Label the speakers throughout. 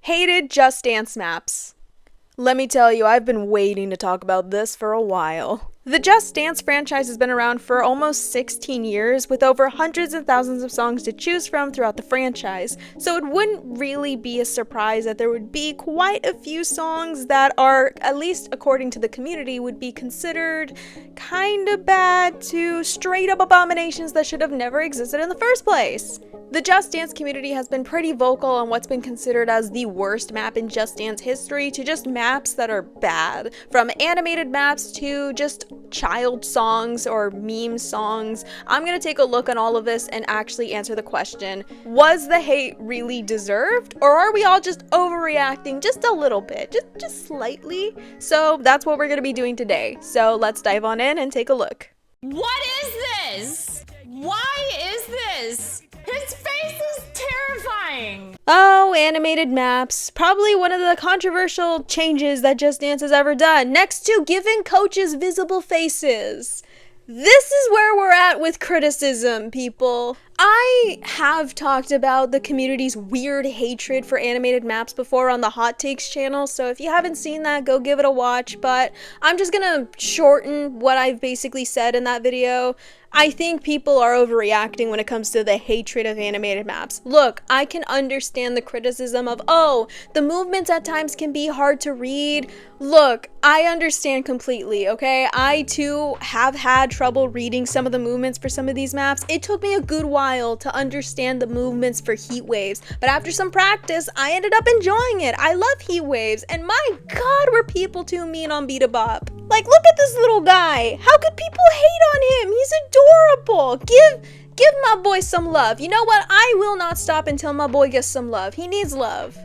Speaker 1: Hated Just Dance maps. Let me tell you, I've been waiting to talk about this for a while. The Just Dance franchise has been around for almost 16 years, with over hundreds of thousands of songs to choose from throughout the franchise, so it wouldn't really be a surprise that there would be quite a few songs that are, at least according to the community, would be considered kinda bad to straight up abominations that should have never existed in the first place. The Just Dance community has been pretty vocal on what's been considered as the worst map in Just Dance history to just maps that are bad, from animated maps to just child songs or meme songs. I'm gonna take a look on all of this and actually answer the question, was the hate really deserved, or are we all just overreacting just a little bit, just slightly? So that's what we're gonna be doing today. So let's dive on in and take a look.
Speaker 2: What is this? Why is this? His face is terrifying!
Speaker 1: Oh, animated maps. Probably one of the controversial changes that Just Dance has ever done, next to giving coaches visible faces. This is where we're at with criticism, people. I have talked about the community's weird hatred for animated maps before on the Hot Takes channel, so if you haven't seen that, go give it a watch, but I'm just gonna shorten what I've basically said in that video. I think people are overreacting when it comes to the hatred of animated maps. Look, I can understand the criticism of, oh, the movements at times can be hard to read. Look, I understand completely, okay? I too have had trouble reading some of the movements for some of these maps. It took me a good while to understand the movements for heat waves, but after some practice, I ended up enjoying it. I love heat waves, and my god, were people too mean on Beat a Bop. Like, look at this little guy. How could people hate on him? He's adorable. Give my boy some love. You know what? I will not stop until my boy gets some love. He needs love.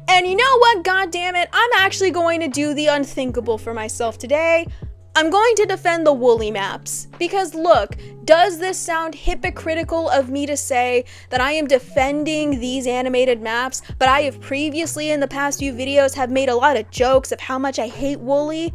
Speaker 1: And you know what? God damn it. I'm actually going to do the unthinkable for myself today. I'm going to defend the Woolly maps. Because look, does this sound hypocritical of me to say that I am defending these animated maps, but I have previously in the past few videos have made a lot of jokes of how much I hate Woolly?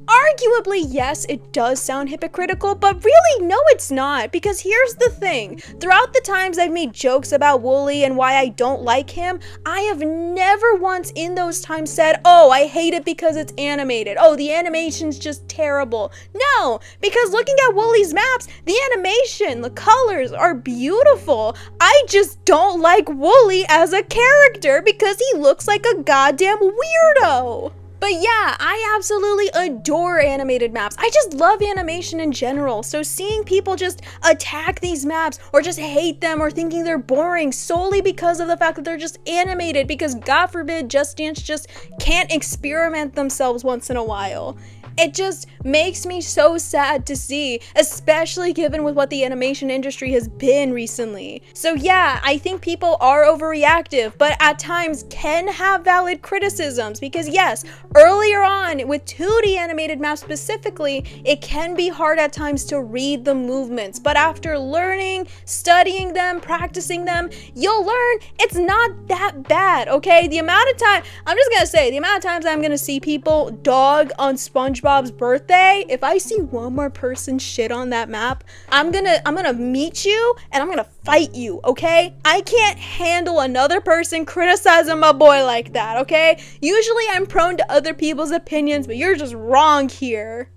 Speaker 1: Arguably, yes, it does sound hypocritical, but really, no, it's not, because here's the thing. Throughout the times I've made jokes about Woolly and why I don't like him, I have never once in those times said, oh, I hate it because it's animated. Oh, the animation's just terrible. No, because looking at Woolly's maps, the animation, the colors are beautiful. I just don't like Woolly as a character because he looks like a goddamn weirdo. But yeah, I absolutely adore animated maps. I just love animation in general, so seeing people just attack these maps or just hate them or thinking they're boring solely because of the fact that they're just animated, because God forbid Just Dance just can't experiment themselves once in a while. It just makes me so sad to see, especially given with what the animation industry has been recently. So yeah, I think people are overreactive, but at times can have valid criticisms, because yes, earlier on with 2D animated maps specifically, it can be hard at times to read the movements, but after learning, studying them, practicing them, you'll learn it's not that bad, okay? The amount of time, I'm just gonna say, the amount of times I'm gonna see people dog on SpongeBob's birthday, if I see one more person shit on that map, I'm gonna meet you and I'm gonna fight you, okay? I can't handle another person criticizing my boy like that, okay? Usually I'm prone to other people's opinions, but you're just wrong here.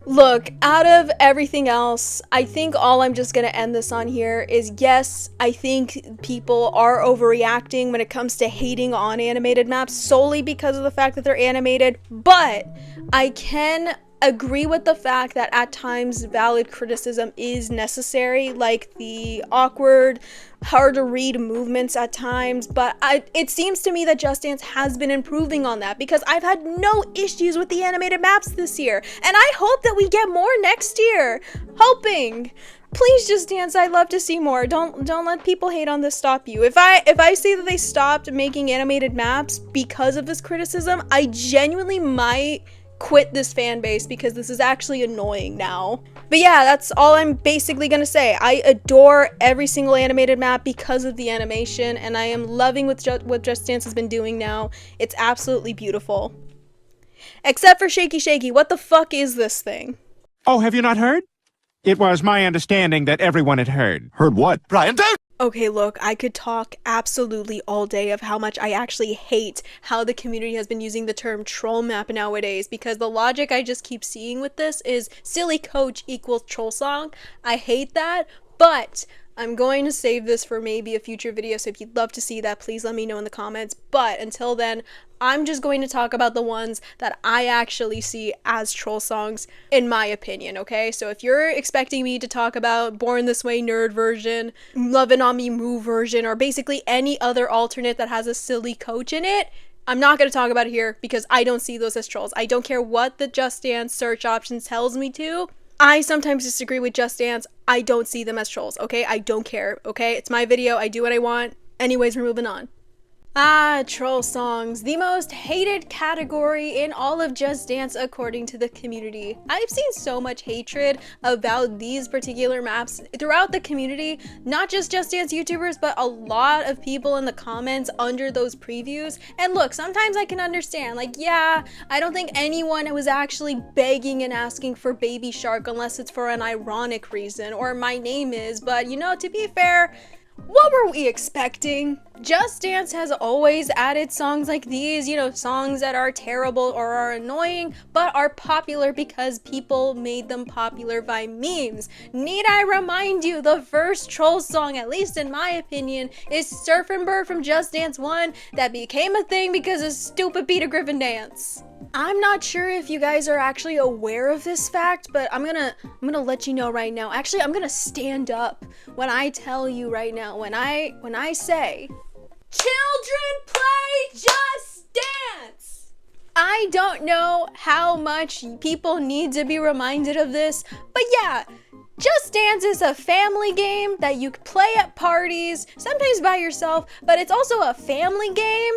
Speaker 1: Look, out of everything else, I think all I'm just gonna end this on here is, yes, I think people are overreacting when it comes to hating on animated maps solely because of the fact that they're animated, but I can agree with the fact that at times valid criticism is necessary, like the awkward, hard to read movements at times, but it seems to me that Just Dance has been improving on that, because I've had no issues with the animated maps this year, and I hope that we get more next year. Hoping. Please, Just Dance, I'd love to see more. Don't let people hate on this stop you. If I see that they stopped making animated maps because of this criticism, I genuinely might quit this fan base, because this is actually annoying now. But yeah, that's all I'm basically gonna say. I adore every single animated map because of the animation, and I am loving what Just Dance has been doing now. It's absolutely beautiful. Except for Shaky Shaky. What the fuck is this thing?
Speaker 3: Oh, have you not heard? It was my understanding that everyone had heard.
Speaker 4: Heard what? Brian, don't!
Speaker 1: Okay, look, I could talk absolutely all day of how much I actually hate how the community has been using the term troll map nowadays, because the logic I just keep seeing with this is silly coach equals troll song. I hate that, but I'm going to save this for maybe a future video, so if you'd love to see that, please let me know in the comments. But until then, I'm just going to talk about the ones that I actually see as troll songs, in my opinion, okay? So if you're expecting me to talk about Born This Way nerd version, Lovin' On Me Moo version, or basically any other alternate that has a silly coach in it, I'm not going to talk about it here because I don't see those as trolls. I don't care what the Just Dance search option tells me to. I sometimes disagree with Just Dance. I don't see them as trolls, okay? I don't care, okay? It's my video. I do what I want. Anyways, we're moving on. Troll songs, the most hated category in all of Just Dance according to the community. I've seen so much hatred about these particular maps throughout the community, not just Dance YouTubers, but a lot of people in the comments under those previews. And look, sometimes I can understand, like, yeah, I don't think anyone was actually begging and asking for Baby Shark unless it's for an ironic reason, or my name is, but you know, to be fair, what were we expecting? Just Dance has always added songs like these, you know, songs that are terrible or are annoying, but are popular because people made them popular by memes. Need I remind you, the first troll song, at least in my opinion, is Surfin' Bird from Just Dance 1 that became a thing because of stupid Peter Griffin dance. I'm not sure if you guys are actually aware of this fact, but I'm gonna let you know right now. Actually, I'm gonna stand up when I tell you right now, when I say, children play Just Dance! I don't know how much people need to be reminded of this, but yeah, Just Dance is a family game that you play at parties, sometimes by yourself, but it's also a family game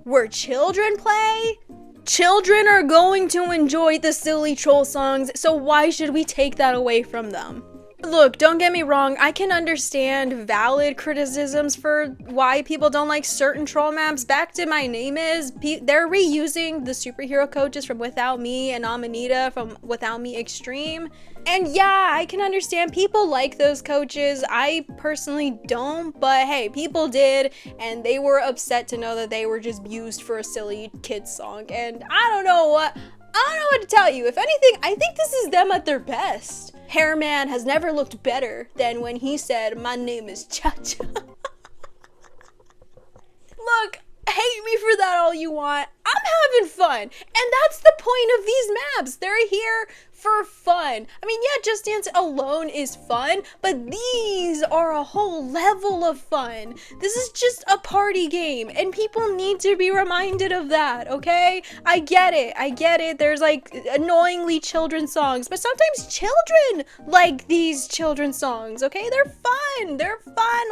Speaker 1: where children play. Children are going to enjoy the silly troll songs, so why should we take that away from them? Look, don't get me wrong, I can understand valid criticisms for why people don't like certain troll maps. Back to My Name Is, they're reusing the superhero coaches from Without Me and Amanita from Without Me Extreme. And yeah, I can understand people like those coaches. I personally don't, but hey, people did, and they were upset to know that they were just used for a silly kids song. And I don't know what to tell you. If anything, I think this is them at their best. Hairman has never looked better than when he said, "My name is Cha-Cha." Look, hate me for that all you want. I'm having fun. And that's the point of these maps. They're here for fun. I mean, yeah, Just Dance alone is fun, but these are a whole level of fun. This is just a party game, and people need to be reminded of that, okay? I get it. There's like annoyingly children's songs, but sometimes children like these children's songs, okay? They're fun.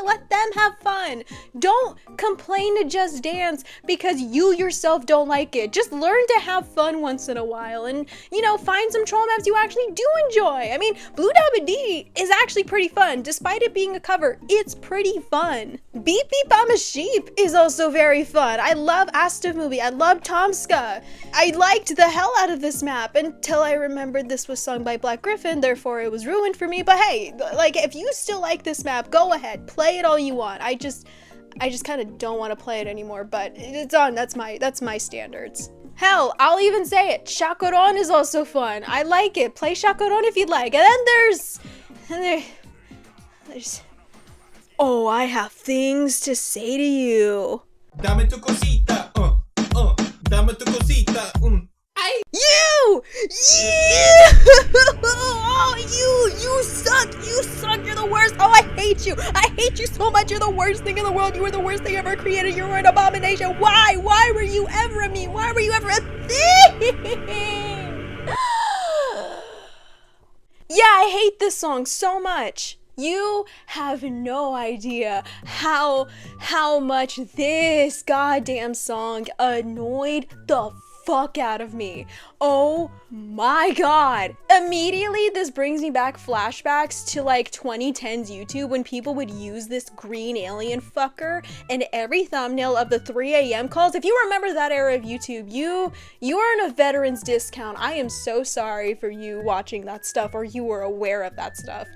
Speaker 1: Let them have fun. Don't complain to Just Dance because you yourself don't like it. Just learn to have fun once in a while and, you know, find some troll maps you actually do enjoy. I mean, Blue Dabba Dee is actually pretty fun. Despite it being a cover, it's pretty fun. Beep Beep I'm a Sheep is also very fun. I love Asta Movie. I love Tomska. I liked the hell out of this map until I remembered this was sung by Black Griffin, therefore it was ruined for me. But hey, like, if you still like this map, go ahead, play it all you want. I just kind of don't want to play it anymore, but it's on. That's my standards. Hell, I'll even say it. Shakoron is also fun. I like it. Play Shakoron if you'd like. And then there's oh, I have things to say to you.
Speaker 3: Dame tu cosita, dame tu cosita,
Speaker 1: You! Oh, you suck, you're the worst. Oh, I hate you so much. You're the worst thing in the world. You were the worst thing ever created. You were an abomination. Why were you ever a me? Why were you ever a thing? Yeah, I hate this song so much. You have no idea how much this goddamn song annoyed the fuck out of me. Oh my god. Immediately this brings me back flashbacks to like 2010s YouTube when people would use this green alien fucker in every thumbnail of the 3 a.m. calls. If you remember that era of YouTube, you are in a veteran's discount. I am so sorry for you watching that stuff or you were aware of that stuff.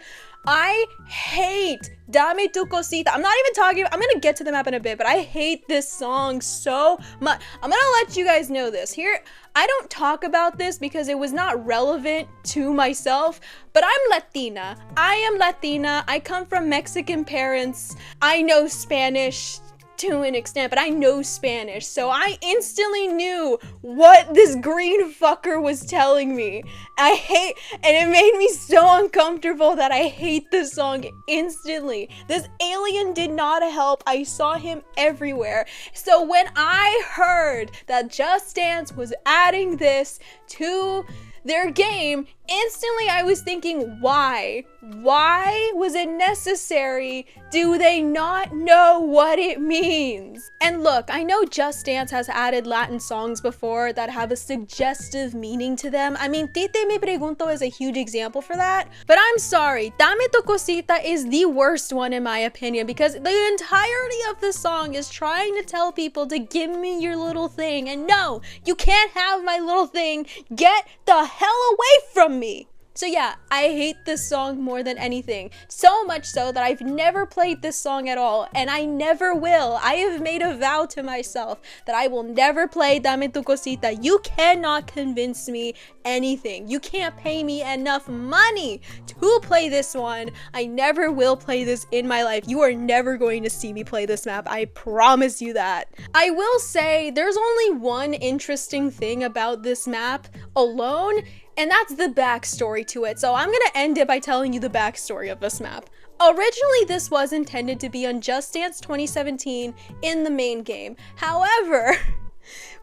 Speaker 1: I hate Dame Tu Cosita. I'm not even talking, I'm gonna get to the map in a bit, but I hate this song so much. I'm gonna let you guys know this. Here, I don't talk about this because it was not relevant to myself, but I'm Latina. I am Latina. I come from Mexican parents. I know Spanish to an extent, but I know Spanish, so I instantly knew what this green fucker was telling me. And it made me so uncomfortable that I hate this song instantly. This alien did not help. I saw him everywhere. So when I heard that Just Dance was adding this to their game, instantly I was thinking, why? Why was it necessary? Do they not know what it means? And look, I know Just Dance has added Latin songs before that have a suggestive meaning to them. I mean, Tite Me Pregunto is a huge example for that. But I'm sorry, Dame Tu Cosita is the worst one in my opinion, because the entirety of the song is trying to tell people to give me your little thing. And no, you can't have my little thing. Get the hell away from me. So yeah, I hate this song more than anything. So much so that I've never played this song at all, and I never will. I have made a vow to myself that I will never play Dame Tu Cosita. You cannot convince me anything. You can't pay me enough money to play this one. I never will play this in my life. You are never going to see me play this map. I promise you that. I will say there's only one interesting thing about this map alone, and that's the backstory to it. So I'm gonna end it by telling you the backstory of this map. Originally, this was intended to be on Just Dance 2017 in the main game. However,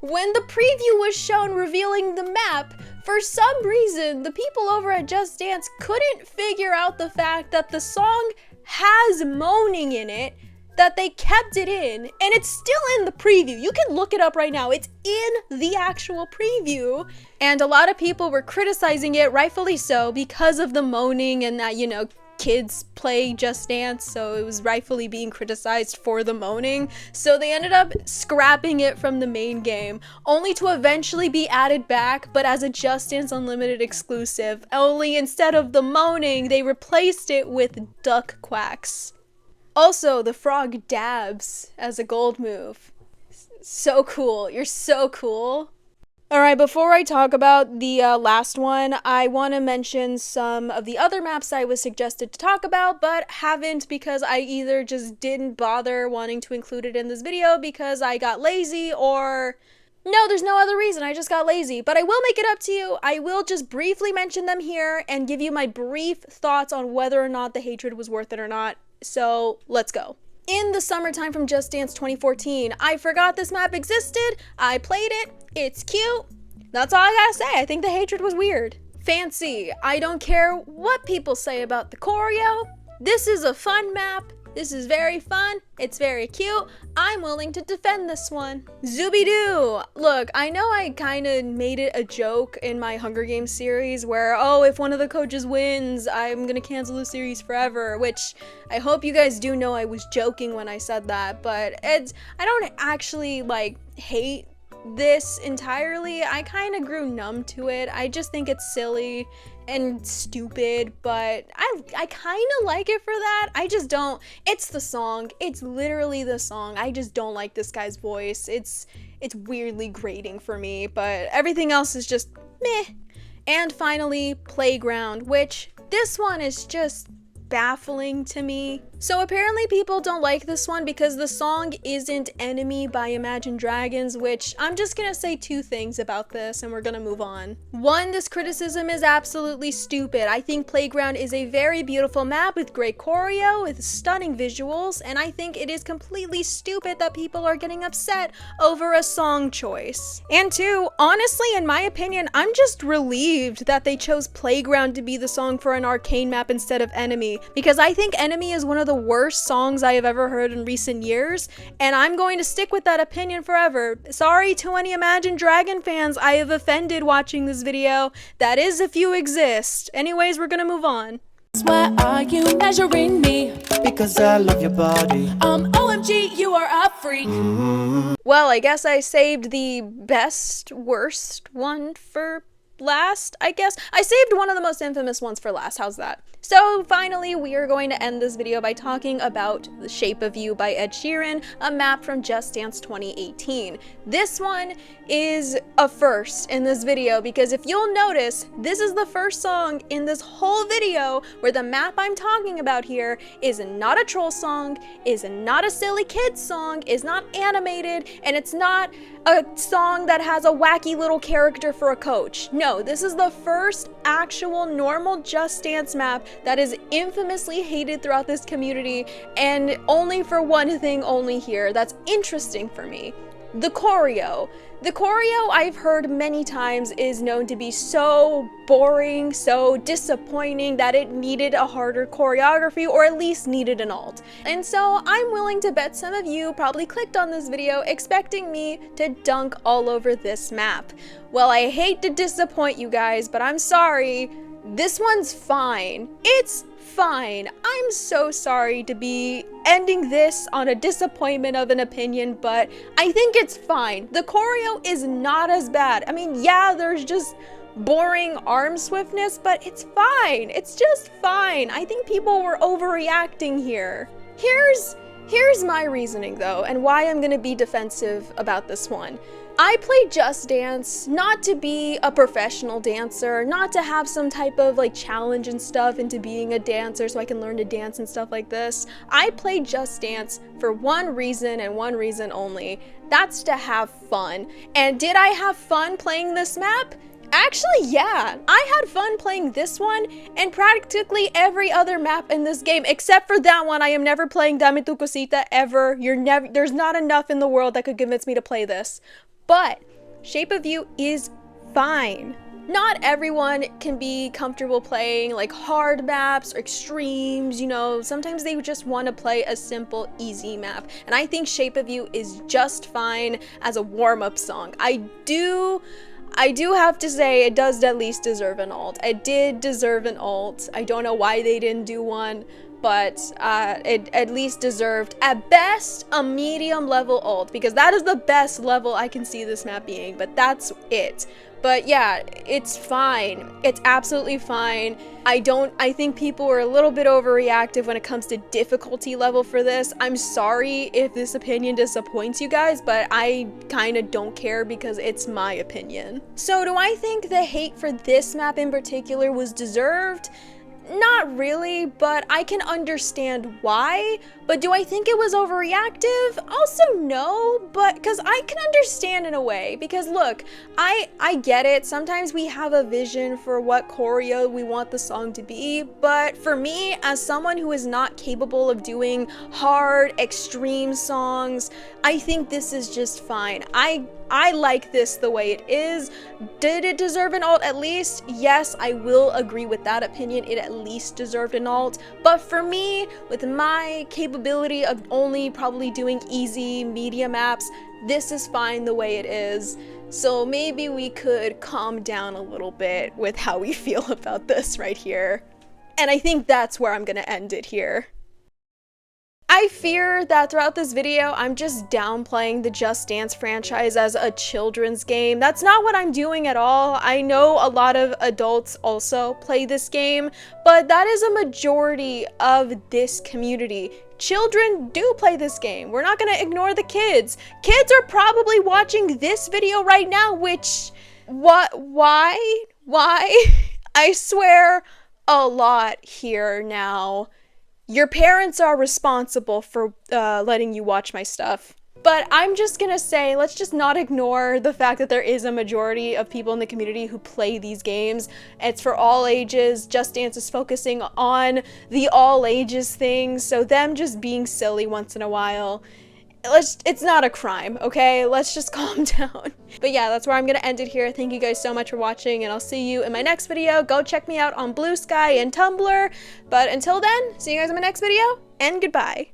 Speaker 1: when the preview was shown revealing the map, for some reason, the people over at Just Dance couldn't figure out the fact that the song has moaning in it, that they kept it in, and it's still in the preview. You can look it up right now. It's in the actual preview. And a lot of people were criticizing it, rightfully so, because of the moaning and that, you know, kids play Just Dance, so it was rightfully being criticized for the moaning. So they ended up scrapping it from the main game, only to eventually be added back, but as a Just Dance Unlimited exclusive. Only instead of the moaning, they replaced it with duck quacks. Also, the frog dabs as a gold move. So cool. You're so cool. Alright, before I talk about the last one, I want to mention some of the other maps I was suggested to talk about, but haven't because I either just didn't bother wanting to include it in this video because I got lazy, or no, there's no other reason, I just got lazy. But I will make it up to you. I will just briefly mention them here and give you my brief thoughts on whether or not the hatred was worth it or not. So let's go. In the summertime from Just Dance 2014, I forgot this map existed, I played it, it's cute, that's all I gotta say. I think the hatred was weird. Fancy, I don't care what people say about the choreo, this is a fun map, this is very fun, it's very cute, I'm willing to defend this one. Zooby-doo! Look, I know I kinda made it a joke in my Hunger Games series where, oh, if one of the coaches wins, I'm gonna cancel the series forever, which I hope you guys do know I was joking when I said that, but I don't actually, like, hate this entirely. I kind of grew numb to it. I just think it's silly and stupid, but I kind of like it for that. I just don't. It's the song. It's literally the song. I just don't like this guy's voice. It's weirdly grating for me, but everything else is just meh. And finally, Playground, which this one is just baffling to me. So apparently people don't like this one because the song isn't Enemy by Imagine Dragons, which I'm just gonna say two things about this and we're gonna move on. One, this criticism is absolutely stupid. I think Playground is a very beautiful map with great choreo, with stunning visuals, and I think it is completely stupid that people are getting upset over a song choice. And two, honestly, in my opinion, I'm just relieved that they chose Playground to be the song for an arcane map instead of Enemy, because I think Enemy is one of the worst songs I have ever heard in recent years, and I'm going to stick with that opinion forever. Sorry to any Imagine Dragon fans I have offended watching this video. That is if you exist. Anyways, we're gonna move on.
Speaker 4: Why are you measuring me?
Speaker 5: Because I love your body.
Speaker 4: OMG, you are a freak.
Speaker 1: Well, I guess I saved the best, worst one for last, I guess. I saved one of the most infamous ones for last. How's that? So finally, we are going to end this video by talking about The Shape of You by Ed Sheeran, a map from Just Dance 2018. This one is a first in this video because if you'll notice, this is the first song in this whole video where the map I'm talking about here is not a troll song, is not a silly kids song, is not animated, and it's not a song that has a wacky little character for a coach. No, this is the first actual normal Just Dance map that is infamously hated throughout this community, and only for one thing only here that's interesting for me. The choreo. The choreo, I've heard many times, is known to be so boring, so disappointing that it needed a harder choreography or at least needed an alt. And so I'm willing to bet some of you probably clicked on this video expecting me to dunk all over this map. Well, I hate to disappoint you guys, but I'm sorry. This one's fine. It's fine. I'm so sorry to be ending this on a disappointment of an opinion, but I think it's fine. The choreo is not as bad. I mean, yeah, there's just boring arm swiftness, but it's fine. It's just fine. I think people were overreacting here. Here's my reasoning though, and why I'm gonna be defensive about this one. I play Just Dance not to be a professional dancer, not to have some type of like challenge and stuff into being a dancer so I can learn to dance and stuff like this. I play Just Dance for one reason and one reason only. That's to have fun. And did I have fun playing this map? Actually, yeah, I had fun playing this one and practically every other map in this game, except for that one. I am never playing Tu Cosita ever. There's not enough in the world that could convince me to play this. But Shape of You is fine. Not everyone can be comfortable playing like hard maps or extremes, you know, sometimes they just want to play a simple, easy map. And I think Shape of You is just fine as a warm-up song. I do have to say it does at least deserve an alt. It did deserve an alt. I don't know why they didn't do one, but it at least deserved, at best, a medium level alt, because that is the best level I can see this map being, but that's it. But yeah, it's fine. It's absolutely fine. I think people were a little bit overreactive when it comes to difficulty level for this. I'm sorry if this opinion disappoints you guys, but I kind of don't care because it's my opinion. So do I think the hate for this map in particular was deserved? Not really, but I can understand why. But do I think it was overreactive? Also no, but because I can understand in a way, because look, I get it. Sometimes we have a vision for what choreo we want the song to be, but for me, as someone who is not capable of doing hard, extreme songs, I think this is just fine. I like this the way it is. Did it deserve an alt at least? Yes, I will agree with that opinion. It at least deserved an alt. But for me, with my capability of only probably doing easy, medium maps, this is fine the way it is. So maybe we could calm down a little bit with how we feel about this right here. And I think that's where I'm gonna end it here. I fear that throughout this video, I'm just downplaying the Just Dance franchise as a children's game. That's not what I'm doing at all. I know a lot of adults also play this game, but that is a majority of this community. Children do play this game. We're not gonna ignore the kids. Kids are probably watching this video right now, which, why? I swear a lot here now. Your parents are responsible for letting you watch my stuff. But I'm just gonna say, let's just not ignore the fact that there is a majority of people in the community who play these games. It's for all ages. Just Dance is focusing on the all ages thing, so them just being silly once in a while, it's not a crime, okay? Let's just calm down. But yeah, that's where I'm gonna end it here. Thank you guys so much for watching, and I'll see you in my next video. Go check me out on Blue Sky and Tumblr. But until then, see you guys in my next video, and goodbye.